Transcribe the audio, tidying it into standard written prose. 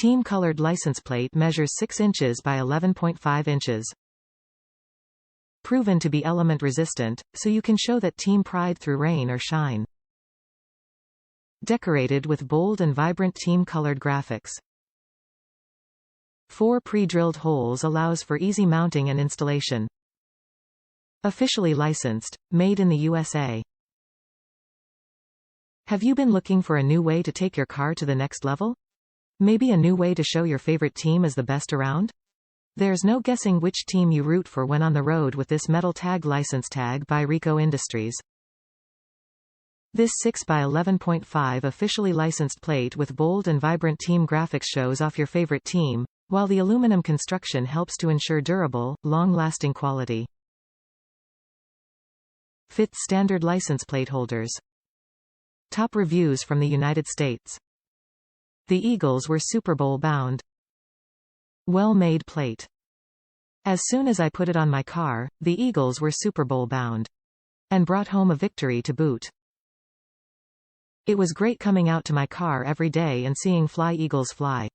Team-colored license plate measures 6 inches by 11.5 inches. Proven to be element resistant, so you can show that team pride through rain or shine. Decorated with bold and vibrant team-colored graphics. 4 pre-drilled holes allows for easy mounting and installation. Officially licensed, made in the USA. Have you been looking for a new way to take your car to the next level? Maybe a new way to show your favorite team is the best around? There's no guessing which team you root for when on the road with this metal tag license tag by Rico Industries. This 6 by 11.5 officially licensed plate with bold and vibrant team graphics shows off your favorite team, while the aluminum construction helps to ensure durable, long-lasting quality. Fits standard license plate holders. Top reviews from the United States. The Eagles were Super Bowl bound. Well-made plate. As soon as I put it on my car, the Eagles were Super Bowl bound. And brought home a victory to boot. It was great coming out to my car every day and seeing Fly Eagles fly.